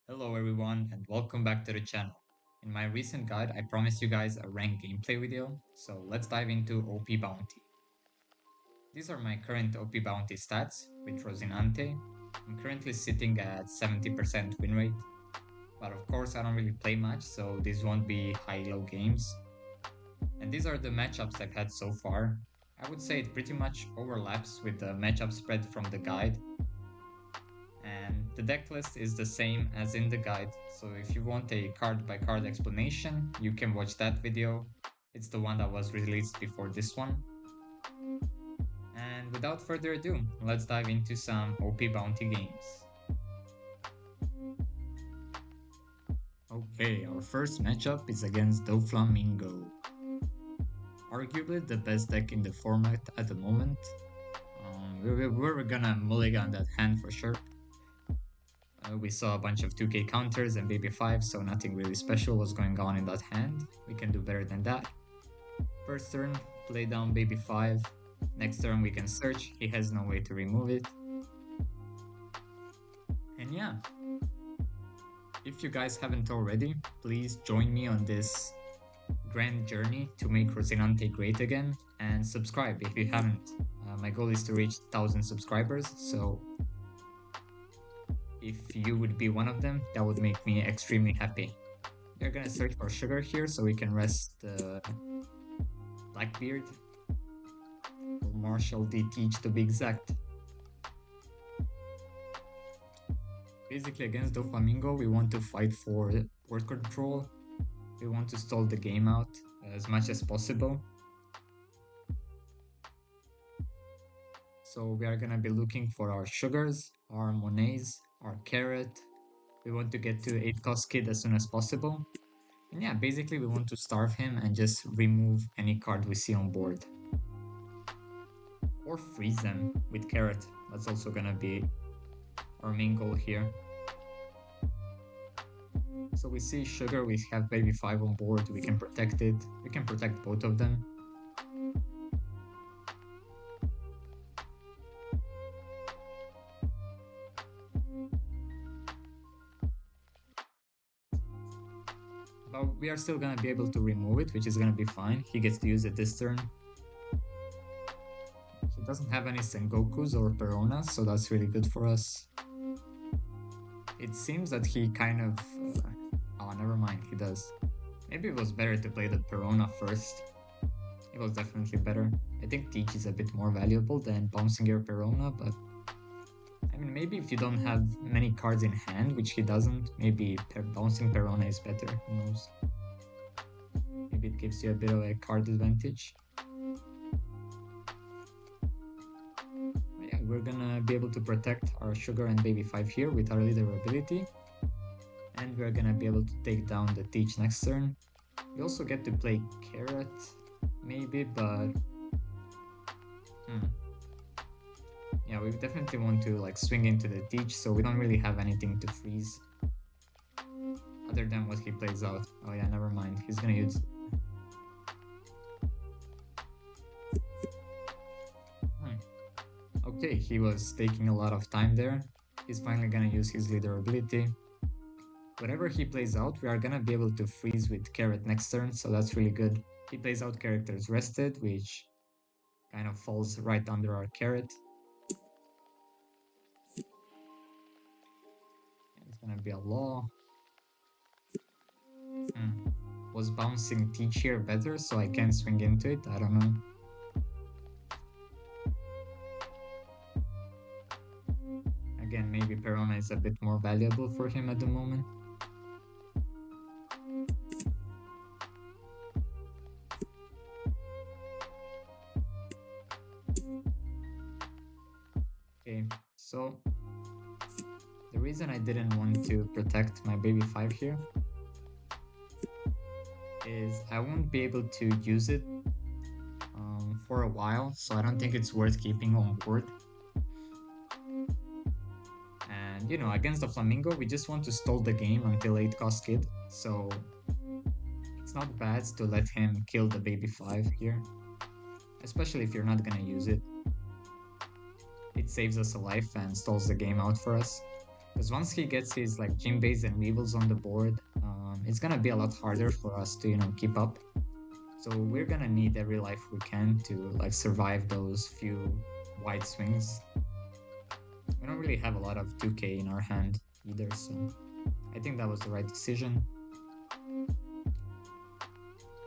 Hello everyone and welcome back to the channel. In my recent guide, I promised you guys a ranked gameplay video, so let's dive into OPBounty. These are my current OPBounty stats with Rosinante. I'm currently sitting at 70% win rate, but of course I don't really play much, so these won't be high-low games. And these are the matchups I've had so far. I would say it pretty much overlaps with the matchup spread from the guide, and the deck list is the same as in the guide, so if you want a card by card explanation, you can watch that video. It's the one that was released before this one. And without further ado, let's dive into some OPBounty games. Okay, our first matchup is against Doflamingo. Arguably the best deck in the format at the moment. We're gonna mulligan that hand for sure. We saw a bunch of 2k counters and baby 5, so nothing really special was going on in that hand. We can do better than that. First turn, play down baby 5. Next turn we can search, he has no way to remove it. And yeah, if you guys haven't already, please join me on this grand journey to make Rosinante great again, and subscribe if you haven't. My goal is to reach 1000 subscribers, so if you would be one of them, that would make me extremely happy. We're gonna search for sugar here so we can rest Blackbeard or Marshall D. Teach to be exact. Basically against Doflamingo, we want to fight for board control. We want to stall the game out as much as possible. So we are gonna be looking for our sugars, our monets, our carrot. We want to get to 8 cost kid as soon as possible. And yeah, basically we want to starve him and just remove any card we see on board. Or freeze them with carrot. That's also gonna be our main goal here. So we see sugar, we have baby 5 on board, we can protect it. We can protect both of them. But we are still gonna be able to remove it, which is gonna be fine. He gets to use it this turn. He doesn't have any Sengokus or Peronas, so that's really good for us. It seems that he kind of... oh, never mind, he does. Maybe it was better to play the Perona first. It was definitely better. I think Teach is a bit more valuable than bouncing your Perona, but... I mean, maybe if you don't have many cards in hand, which he doesn't, maybe bouncing Perona is better, who knows. Maybe it gives you a bit of a card advantage. But yeah, we're gonna be able to protect our sugar and baby 5 here with our leader ability. And we're gonna be able to take down the Teach next turn. We also get to play Carrot, maybe, but... yeah, we definitely want to like swing into the Teach, so we don't really have anything to freeze. Other than what he plays out. Oh yeah, never mind. He's gonna use... Okay, he was taking a lot of time there. He's finally gonna use his leader ability. Whatever he plays out, we are gonna be able to freeze with Carrot next turn, so that's really good. He plays out characters rested, which kind of falls right under our Carrot. It's gonna be a law. Was bouncing Teach here better, so I can swing into it? I don't know. Again, maybe Perona is a bit more valuable for him at the moment. Okay, so the reason I didn't want to protect my baby 5 here is I won't be able to use it for a while, so I don't think it's worth keeping on board. And you know, against Doflamingo, we just want to stall the game until 8 cost kid, so it's not bad to let him kill the baby 5 here, especially if you're not gonna use it. It saves us a life and stalls the game out for us. Because once he gets his like Jinbeis and Weevils on the board, it's gonna be a lot harder for us to, you know, keep up. So we're gonna need every life we can to like survive those few wide swings. We don't really have a lot of 2k in our hand either, so I think that was the right decision.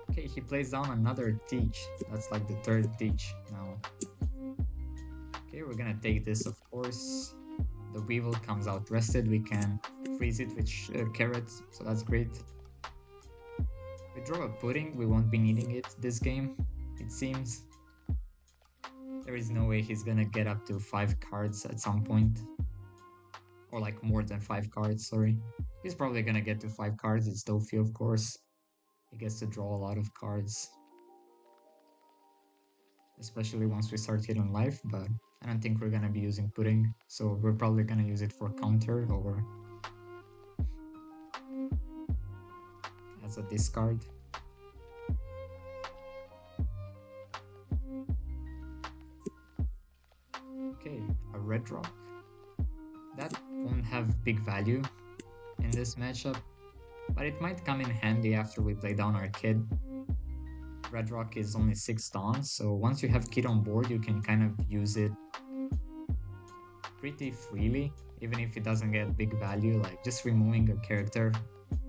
Okay, he plays down another Teach. That's like the third Teach now. Okay, we're gonna take this, of course. The Weevil comes out rested. We can freeze it with carrots, so that's great. We draw a Pudding. We won't be needing it this game, it seems. There is no way he's gonna get up to 5 cards at some point. Or like more than 5 cards, sorry. He's probably gonna get to 5 cards. It's Doffy, of course. He gets to draw a lot of cards. Especially once we start hitting life, but I don't think we're gonna be using Pudding. So we're probably gonna use it for counter or as a discard. Okay, a red rock. That won't have big value in this matchup, but it might come in handy after we play down our kid. Red rock is only 6 dawns, so once you have kid on board, you can kind of use it pretty freely, even if it doesn't get big value, like just removing a character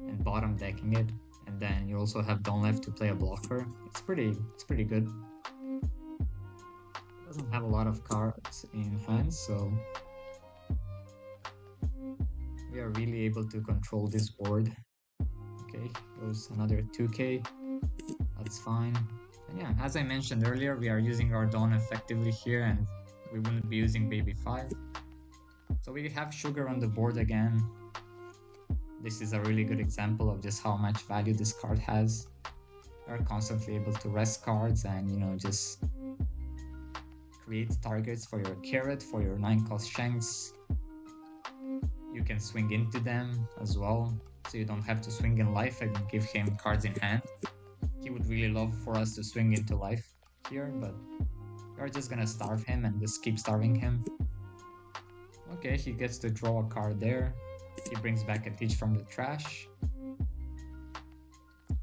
and bottom decking it, and then you also have dawn left to play a blocker. It's pretty good. It doesn't have a lot of cards in hand, so we are really able to control this board. Okay, goes another 2k. That's fine. And yeah, as I mentioned earlier, we are using our Dawn effectively here, and we wouldn't be using Baby 5. So we have Sugar on the board again. This is a really good example of just how much value this card has. You are constantly able to rest cards and, you know, just create targets for your carrot, for your 9-cost Shanks. You can swing into them as well, so you don't have to swing in life and give him cards in hand. He would really love for us to swing into life here, but we're just gonna starve him and just keep starving him. Okay, he gets to draw a card there. He brings back a Teach from the trash.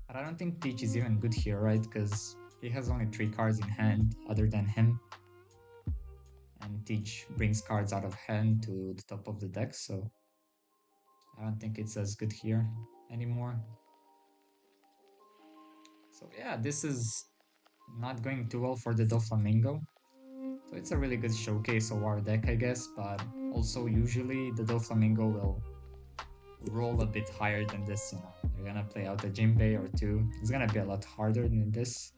But I don't think Teach is even good here, right? Because he has only 3 cards in hand other than him. And Teach brings cards out of hand to the top of the deck, so I don't think it's as good here anymore. So yeah, this is not going too well for the Doflamingo. So it's a really good showcase of our deck, I guess, but also usually the Doflamingo will roll a bit higher than this, you know. They're gonna play out a Jinbei or 2. It's gonna be a lot harder than this.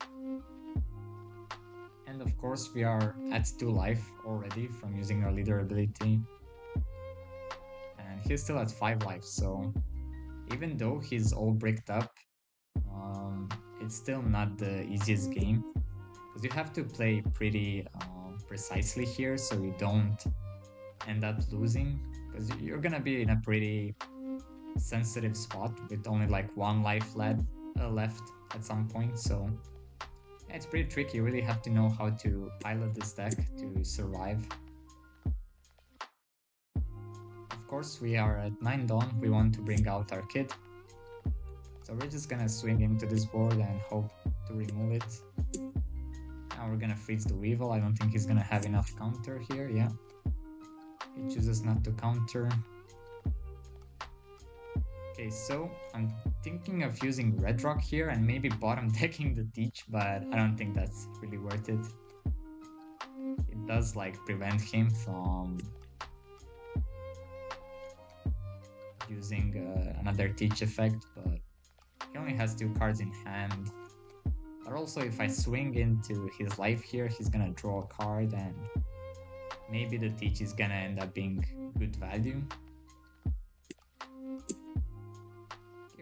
And of course we are at 2 life already from using our leader ability. And he's still at 5 life, so even though he's all bricked up, it's still not the easiest game. Because you have to play pretty precisely here so you don't end up losing. Because you're gonna be in a pretty sensitive spot with only like 1 life left at some point, so yeah, it's pretty tricky. You really have to know how to pilot this deck to survive. Of course, we are at 9 dawn. We want to bring out our kid, so we're just gonna swing into this board and hope to remove it. Now we're gonna freeze the Weevil. I don't think he's gonna have enough counter here. Yeah, he chooses not to counter. Okay, so I'm thinking of using Red Rock here and maybe bottom decking the Teach, but I don't think that's really worth it. It does like prevent him from using another Teach effect, but he only has 2 cards in hand. But also if I swing into his life here, he's gonna draw a card and maybe the Teach is gonna end up being good value.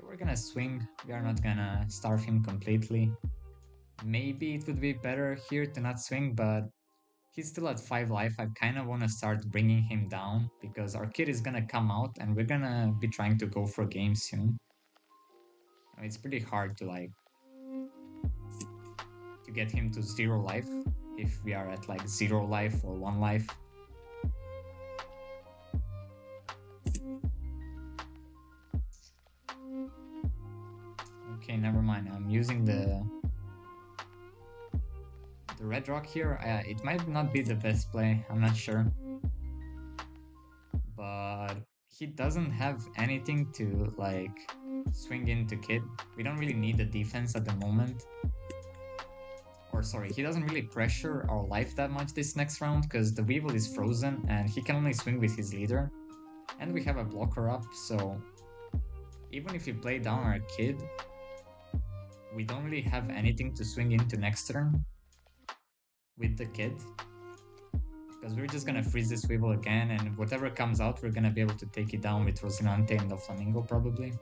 We're gonna swing. We are not gonna starve him completely. Maybe it would be better here to not swing, but he's still at 5 life. I kind of want to start bringing him down because our kid is gonna come out and we're gonna be trying to go for game soon. It's pretty hard to get him to 0 life if we are at like 0 life or 1 life. Okay, never mind. I'm using the red rock here. It might not be the best play, I'm not sure. But he doesn't have anything to like swing into kid. We don't really need the defense at the moment. Or sorry, he doesn't really pressure our life that much this next round because the Weevil is frozen and he can only swing with his leader. And we have a blocker up, so even if we play down our kid, we don't really have anything to swing into next turn with the kid. Because we're just gonna freeze this Weevil again, and whatever comes out, we're gonna be able to take it down with Rosinante and the Flamingo probably.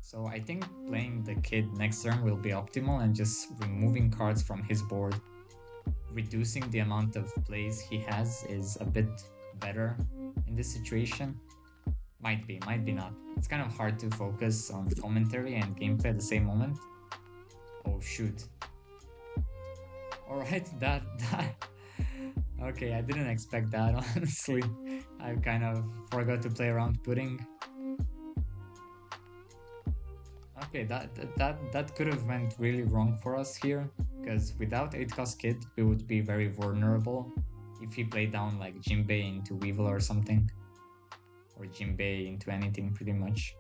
So I think playing the kid next turn will be optimal and just removing cards from his board. Reducing the amount of plays he has is a bit better in this situation. Might be not. It's kind of hard to focus on commentary and gameplay at the same moment. Oh shoot. Alright, that... Okay, I didn't expect that, honestly. I kind of forgot to play around pudding. Okay, that could have went really wrong for us here, because without 8-cost Kid, we would be very vulnerable if he played down like Jinbei into Weevil or something. Or Jinbei into anything, pretty much.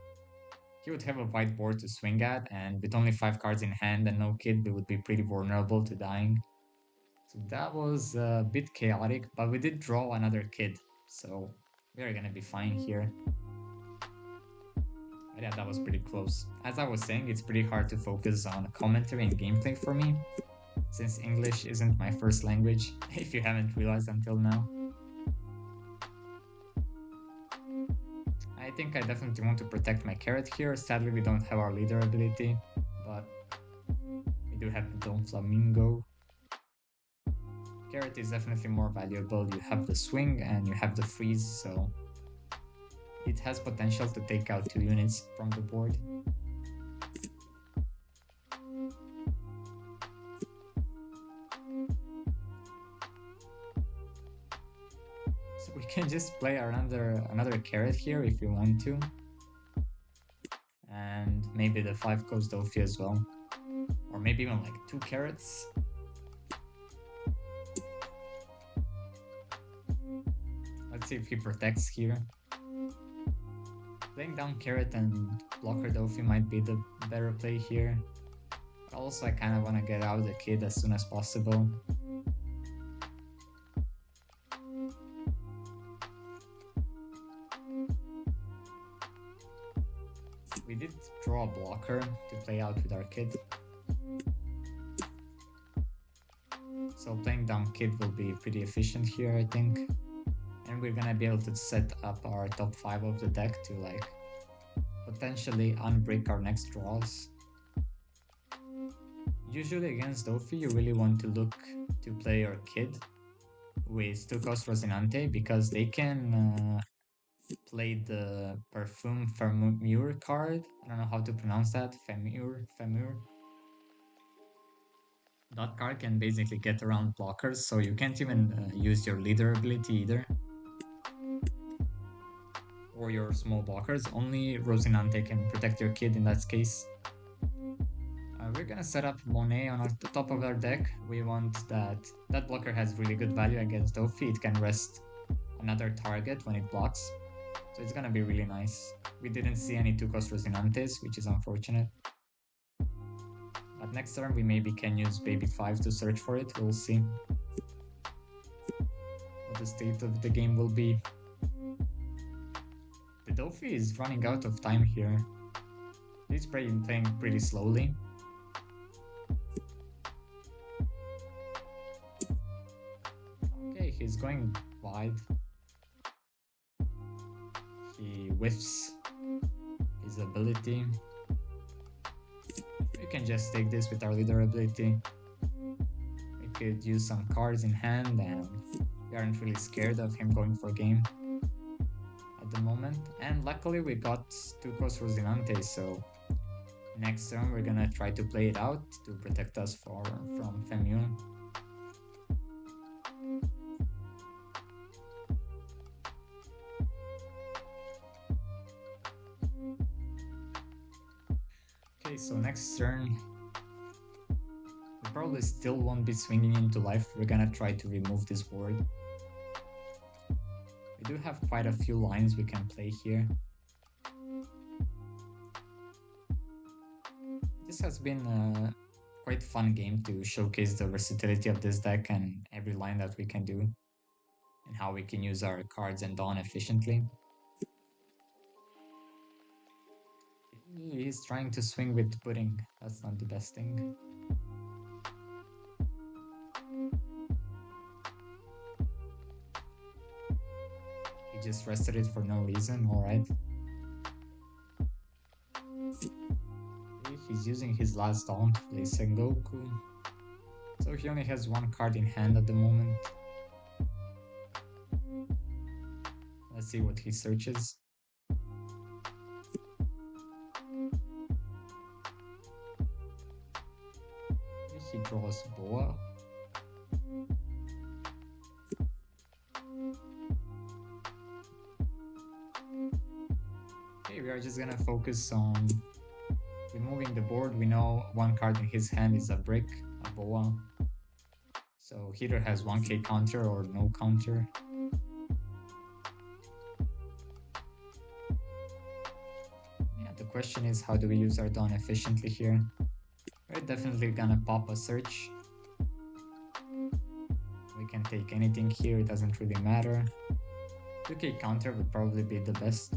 He would have a white board to swing at, and with only 5 cards in hand and no Kid, we would be pretty vulnerable to dying. So that was a bit chaotic, but we did draw another Kid, so we're gonna be fine here. But yeah, that was pretty close. As I was saying, it's pretty hard to focus on commentary and gameplay for me, since English isn't my first language, if you haven't realized until now. I think I definitely want to protect my carrot here. Sadly, we don't have our leader ability, but we do have the Dome Flamingo. Carrot is definitely more valuable. You have the swing and you have the freeze, so it has potential to take out 2 units from the board. So we can just play another carrot here if we want to. And maybe the 5-cost Doffy as well. Or maybe even like 2 carrots. Let's see if he protects here. Playing down carrot and blocker Doffy might be the better play here. But also I kind of want to get out the kid as soon as possible. We did draw a blocker to play out with our kid. So playing down kid will be pretty efficient here, I think. And we're gonna be able to set up our top 5 of the deck to like potentially unbrick our next draws. Usually against Doffy, you really want to look to play your kid with 2-cost Rosinante because they can play the Perfume Femur card. I don't know how to pronounce that. Femur. That card can basically get around blockers, so you can't even use your leader ability either. Or your small blockers. Only Rosinante can protect your kid in that case. We're gonna set up Monet on the top of our deck. We want that blocker has really good value against Doffy. It can rest another target when it blocks. So it's gonna be really nice. We didn't see any 2-cost Rosinantes, which is unfortunate. But next turn we maybe can use Baby 5 to search for it. We'll see what the state of the game will be. The Doffy is running out of time here. He's playing pretty slowly. Okay, he's going wide. He whiffs his ability. We can just take this with our leader ability. We could use some cards in hand and we aren't really scared of him going for game at the moment. And luckily we got 2-cost Rosinante, so next turn we're gonna try to play it out to protect us from Femur. Okay, so next turn, we probably still won't be swinging into life. We're gonna try to remove this board. We do have quite a few lines we can play here. This has been a quite fun game to showcase the versatility of this deck and every line that we can do, and how we can use our cards and Dawn efficiently. He's trying to swing with pudding. That's not the best thing. He just rested it for no reason, alright. He's using his last Dawn to play Sengoku. So he only has one card in hand at the moment. Let's see what he searches. He draws Boa. Okay, we are just gonna focus on removing the board. We know one card in his hand is a brick, a Boa. So he either has 1k counter or no counter. Yeah, the question is, how do we use our Dawn efficiently here? We're definitely gonna pop a search. We can take anything here, it doesn't really matter. 2k counter would probably be the best.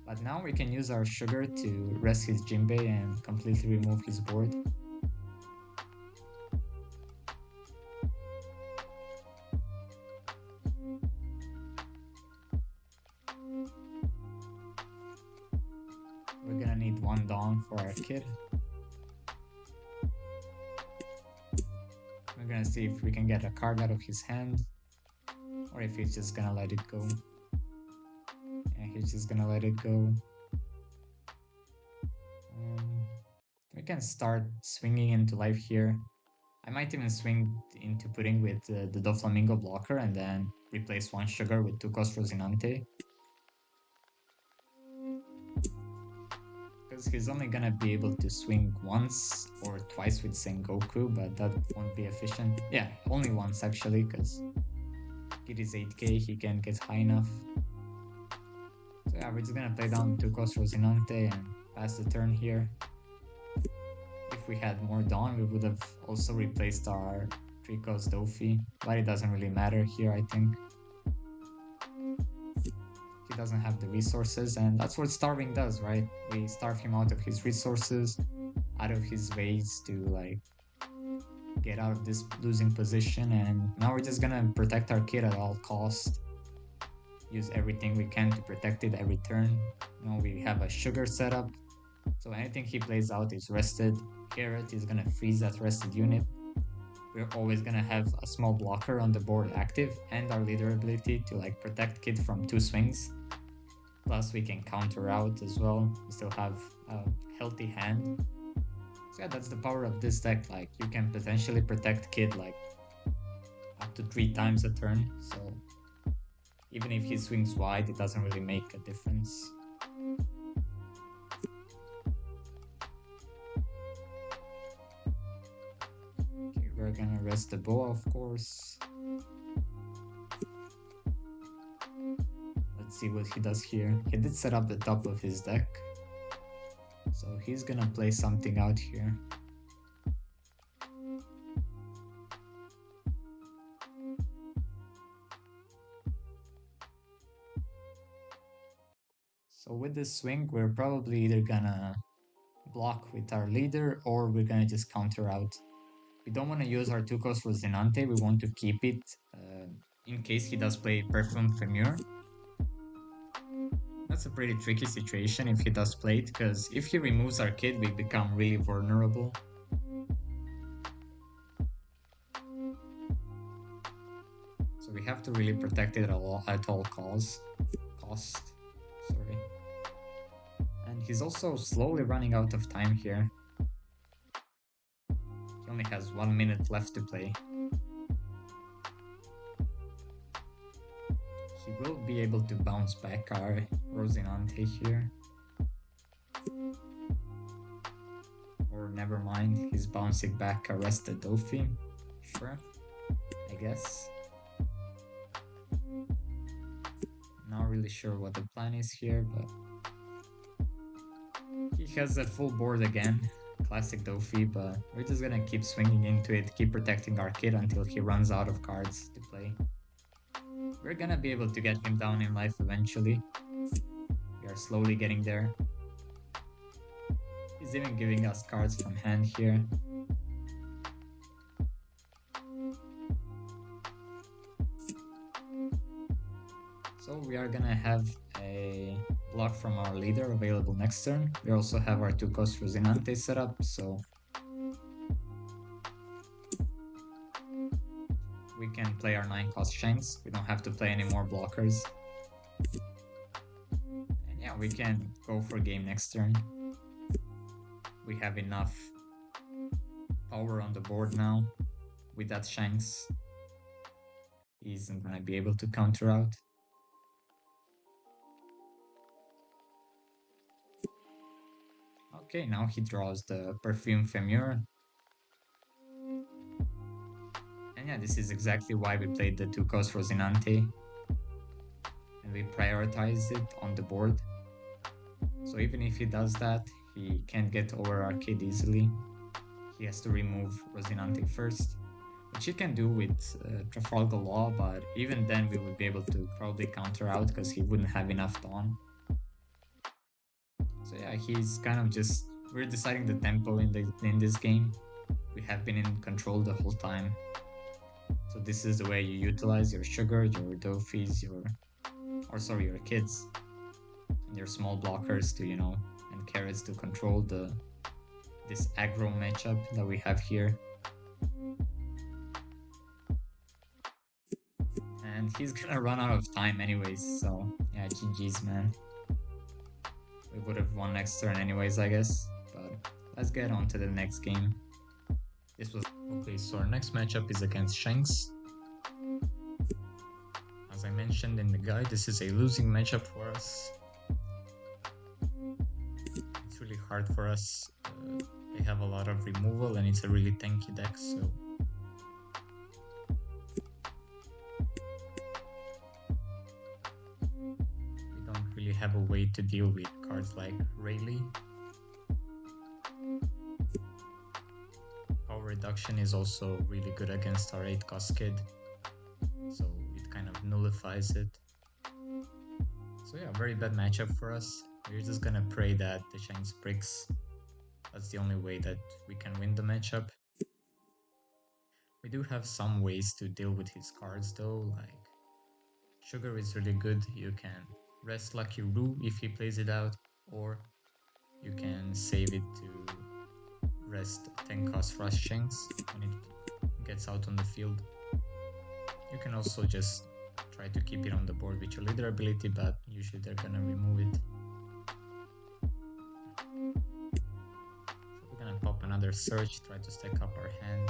But now we can use our sugar to rest his Jinbei and completely remove his board. We're gonna need one Dawn for our kid. We're gonna see if we can get a card out of his hand, or if he's just gonna let it go. Yeah, he's just gonna let it go. We can start swinging into life here. I might even swing into pudding with the Doflamingo blocker and then replace one sugar with 2-cost Rosinante. Because he's only gonna be able to swing once or twice with Sengoku, but that won't be efficient. Yeah, only once actually, because it is 8k, he can't get high enough. So yeah, we're just gonna play down 2-cost Rosinante and pass the turn here. If we had more Dawn, we would have also replaced our 3-cost Doffy, but it doesn't really matter here, I think. He doesn't have the resources, and that's what starving does, right? We starve him out of his resources, out of his ways to like get out of this losing position, and now we're just gonna protect our kid at all costs. Use everything we can to protect it every turn. Now we have a sugar setup, so anything he plays out is rested. Carrot is gonna freeze that rested unit. We're always gonna have a small blocker on the board active, and our leader ability to like protect kid from 2 swings. Plus we can counter out as well. We still have a healthy hand. So yeah, that's the power of this deck. Like, you can potentially protect kid like up to 3 times a turn. So even if he swings wide, it doesn't really make a difference. Okay, we're gonna rest the Boa, of course. Let's see what he does here. He did set up the top of his deck, so he's gonna play something out here. So with this swing, we're probably either gonna block with our leader or we're gonna just counter out. We don't want to use our 2-cost Rosinante, we want to keep it in case he does play Perfume Femur. That's a pretty tricky situation if he does play it, because if he removes our kid, we become really vulnerable. So we have to really protect it at all cost. Sorry. And he's also slowly running out of time here. He only has 1 minute left to play. He will be able to bounce back our Rosinante here. Or never mind, he's bouncing back arrested Doffy. Sure, I guess. Not really sure what the plan is here, but he has a full board again. Classic Doffy, but we're just gonna keep swinging into it, keep protecting our kid until he runs out of cards to play. We're gonna be able to get him down in life eventually. We are slowly getting there. He's even giving us cards from hand here. So we are gonna have a block from our leader available next turn. We also have our 2-cost Rosinante set up, so we can play our 9-cost Shanks. We don't have to play any more blockers. And yeah, we can go for game next turn. We have enough power on the board now. With that Shanks, he isn't gonna be able to counter out. Okay, now he draws the Perfume Femur. And yeah, this is exactly why we played the 2-cost Rosinante. And we prioritized it on the board. So even if he does that, he can't get over our kid easily. He has to remove Rosinante first, which he can do with Trafalgar Law, but even then we would be able to probably counter out because he wouldn't have enough Dawn. So yeah, he's kind of just... We're deciding the tempo in this game. We have been in control the whole time. So this is the way you utilize your sugar, your Doffys, your kids, and your small blockers to, and carrots to control this aggro matchup that we have here. And he's gonna run out of time anyways, so yeah, GG's, man. We would have won next turn anyways, I guess, but let's get on to the next game. Okay, so our next matchup is against Shanks. As I mentioned in the guide, this is a losing matchup for us. It's really hard for us. They have a lot of removal and it's a really tanky deck, so... we don't really have a way to deal with cards like Rayleigh. Power reduction is also really good against our 8-cost kid, so it kind of nullifies it. So yeah, very bad matchup for us. We're just gonna pray that the Shanks bricks. That's the only way that we can win the matchup. We do have some ways to deal with his cards though, like Sugar is really good. You can rest Lucky Roo if he plays it out, or you can save it to rest 10-cost Rush Shanks when it gets out on the field. You can also just try to keep it on the board with your leader ability, but usually they're gonna remove it. So we're gonna pop another Search, try to stack up our hand.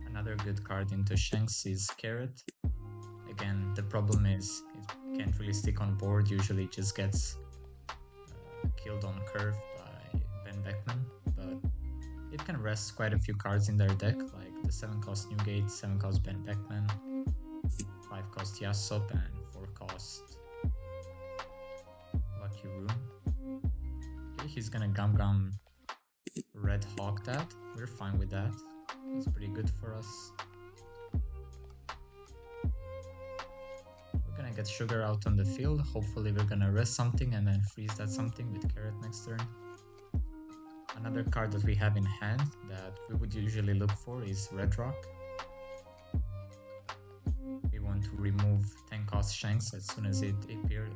Another good card into Shanks is Carrot. Again, the problem is it can't really stick on board, usually it just gets killed on curve by Ben Beckman, but it can rest quite a few cards in their deck, like the 7-cost Newgate, 7-cost Ben Beckman, 5-cost Yasop, and 4-cost Lucky Roo. Okay, he's gonna Gum Red Hawk that. We're fine with that. That's pretty good for us. We're gonna get Sugar out on the field. Hopefully we're gonna rest something and then freeze that something with Carrot next turn. Another card that we have in hand that we would usually look for is Red Rock. We want to remove 10-cost Shanks as soon as it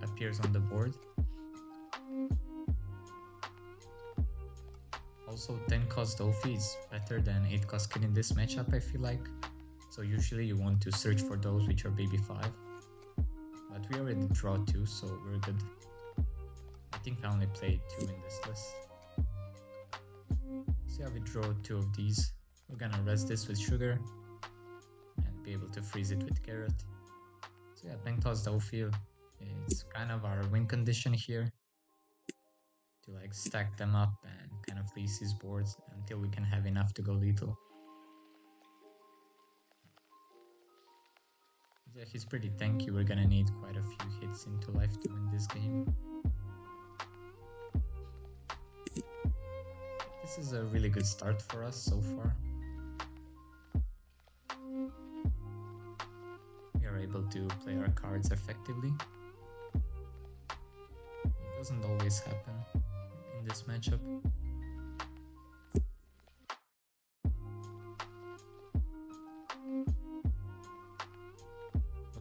appears on the board. Also, 10-cost Doffy is better than 8-cost Kid in this matchup, I feel like. So usually you want to search for those which are baby 5. But we already draw 2, so we're good. I think I only played 2 in this list. So yeah, we draw 2 of these. We're gonna rest this with Sugar and be able to freeze it with Carrot. So yeah, 10-cost Doffy, it's kind of our win condition here. to like stack them up and kind of fleece his boards until we can have enough to go lethal. Yeah, he's pretty tanky. We're gonna need quite a few hits into life to win this game. This is a really good start for us so far. We are able to play our cards effectively. It doesn't always happen in this matchup.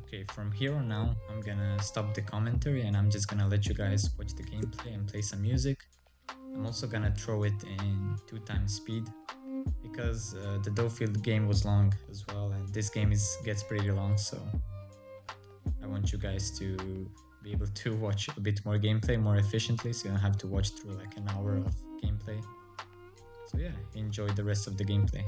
Okay, from here on now, I'm gonna stop the commentary and I'm just gonna let you guys watch the gameplay and play some music. I'm also gonna throw it in 2x speed because the Doffy game was long as well, and this game gets pretty long, so I want you guys to be able to watch a bit more gameplay more efficiently, so you don't have to watch through like an hour of gameplay. So yeah, enjoy the rest of the gameplay.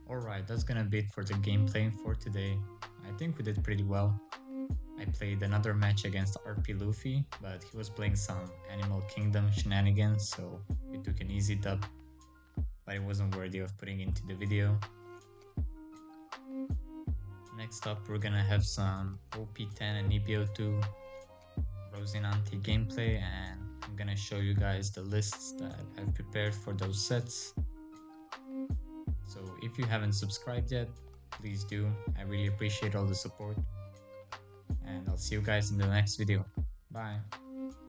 Alright, that's gonna be it for the gameplay for today. I think we did pretty well. I played another match against RP Luffy, but he was playing some Animal Kingdom shenanigans, so we took an easy dub, but it wasn't worthy of putting into the video. Next up, we're gonna have some OP10 and EBO2 Rosinante gameplay, and I'm gonna show you guys the lists that I've prepared for those sets. So if you haven't subscribed yet, please do. I really appreciate all the support. And I'll see you guys in the next video. Bye.